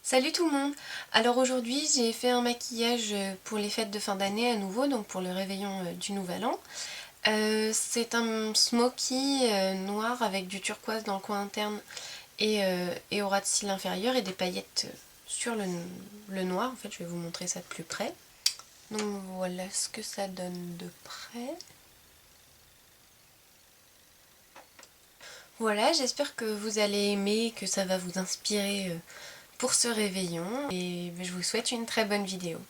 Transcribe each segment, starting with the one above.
Salut tout le monde! Alors aujourd'hui j'ai fait un maquillage pour les fêtes de fin d'année à nouveau, donc pour le réveillon du nouvel an. C'est un smoky noir avec du turquoise dans le coin interne et au ras de cils inférieur et des paillettes sur le noir. En fait je vais vous montrer ça de plus près. Donc voilà ce que ça donne de près. Voilà, j'espère que vous allez aimer, que ça va vous inspirer pour ce réveillon et je vous souhaite une très bonne vidéo.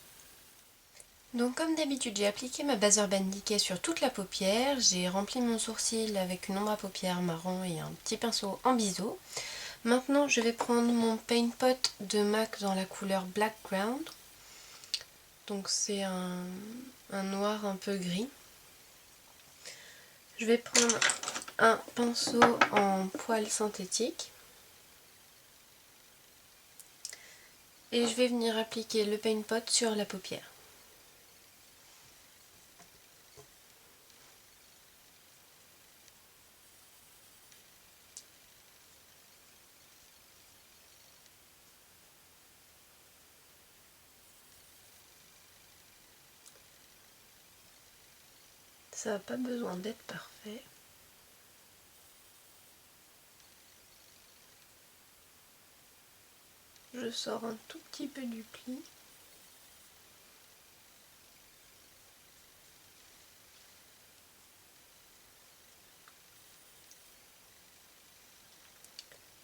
Donc comme d'habitude j'ai appliqué ma base Urban Decay sur toute la paupière, j'ai rempli mon sourcil avec une ombre à paupières marron et un petit pinceau en biseau. Maintenant je vais prendre mon Paint Pot de MAC dans la couleur Black Ground. Donc c'est un noir un peu gris. Je vais prendre un pinceau en poil synthétique. Et je vais venir appliquer le Paint Pot sur la paupière. Ça n'a pas besoin d'être parfait. Je sors un tout petit peu du pli.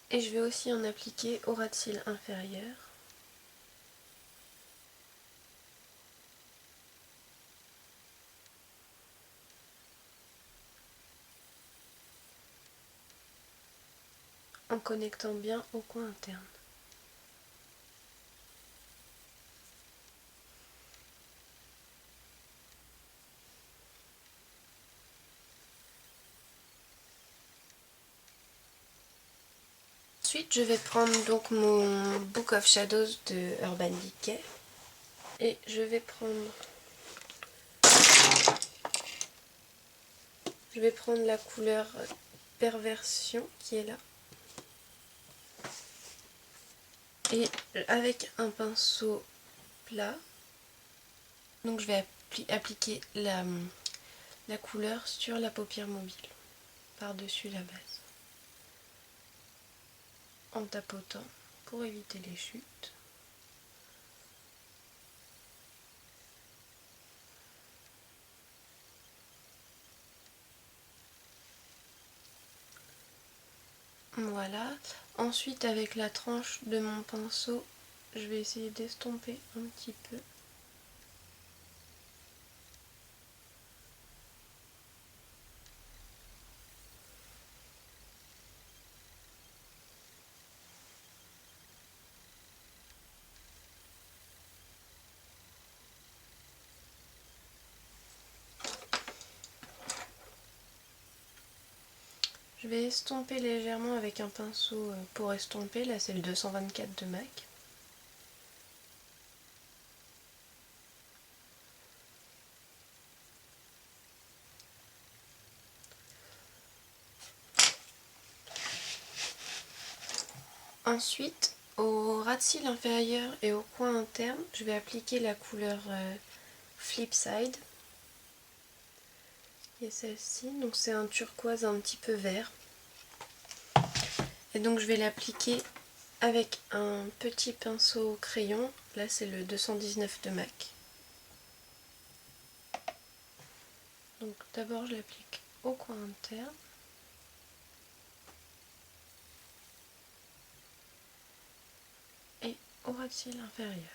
Et je vais aussi en appliquer au ras de cils inférieur. En connectant bien au coin interne. Ensuite, je vais prendre donc mon Book of Shadows de Urban Decay et je vais prendre la couleur Perversion qui est là. Et avec un pinceau plat, donc je vais appliquer la couleur sur la paupière mobile, par-dessus la base, en tapotant pour éviter les chutes. Voilà. Ensuite, avec la tranche de mon pinceau, je vais essayer d'estomper un petit peu. Je vais estomper légèrement avec un pinceau pour estomper, là c'est le 224 de MAC. Ensuite, au ras de cils inférieur et au coin interne, je vais appliquer la couleur Flipside, qui est celle-ci. Donc c'est un turquoise un petit peu vert. Et donc je vais l'appliquer avec un petit pinceau crayon, là c'est le 219 de MAC. Donc d'abord je l'applique au coin interne. Et au ras de cils inférieur.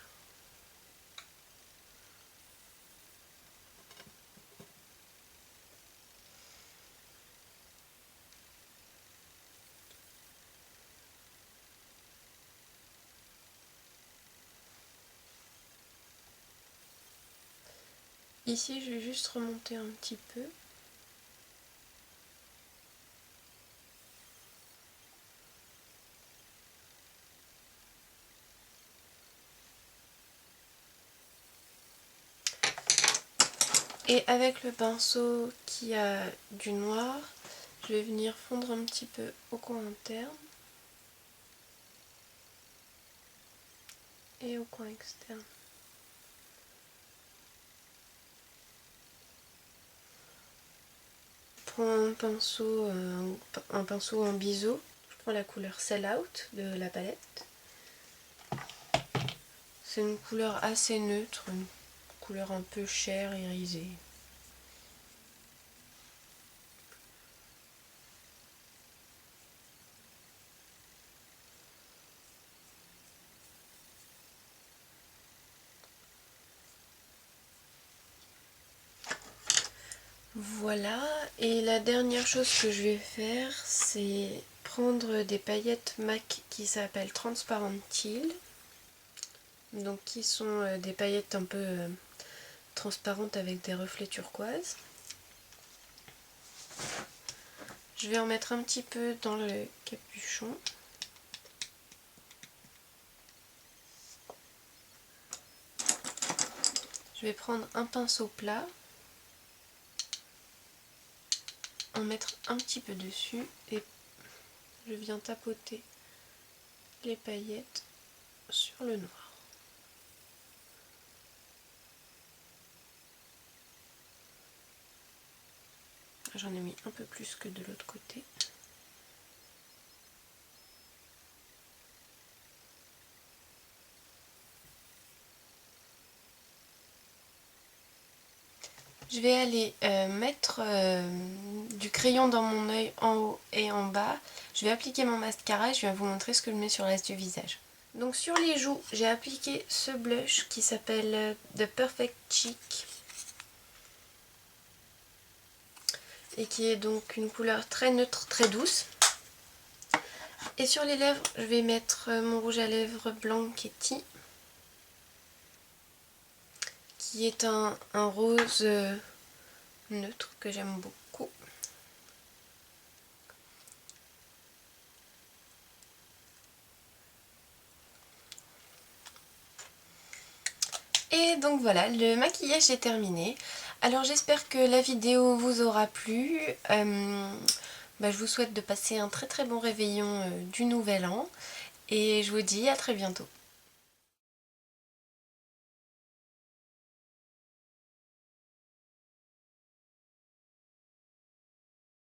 Ici je vais juste remonter un petit peu. Et avec le pinceau qui a du noir, je vais venir fondre un petit peu au coin interne. et au coin externe. Je prends un pinceau en biseau. Je prends la couleur Sell Out de la palette. C'est une couleur assez neutre, une couleur un peu chair, irisée. Voilà, et la dernière chose que je vais faire, c'est prendre des paillettes MAC qui s'appellent Transparent Teal. Donc qui sont des paillettes un peu transparentes avec des reflets turquoise. Je vais en mettre un petit peu dans le capuchon. Je vais prendre un pinceau plat, en mettre un petit peu dessus et je viens tapoter les paillettes sur le noir. J'en ai mis un peu plus que de l'autre côté. Je vais aller mettre du crayon dans mon œil en haut et en bas. Je vais appliquer mon mascara et je vais vous montrer ce que je mets sur le reste du visage. Donc sur les joues, j'ai appliqué ce blush qui s'appelle The Perfect Cheek. Et qui est donc une couleur très neutre, très douce. Et sur les lèvres, je vais mettre mon rouge à lèvres Blanchetti, qui est un rose neutre que j'aime beaucoup. Et donc voilà, le maquillage est terminé. Alors j'espère que la vidéo vous aura plu. Je vous souhaite de passer un très très bon réveillon du Nouvel An. Et je vous dis à très bientôt.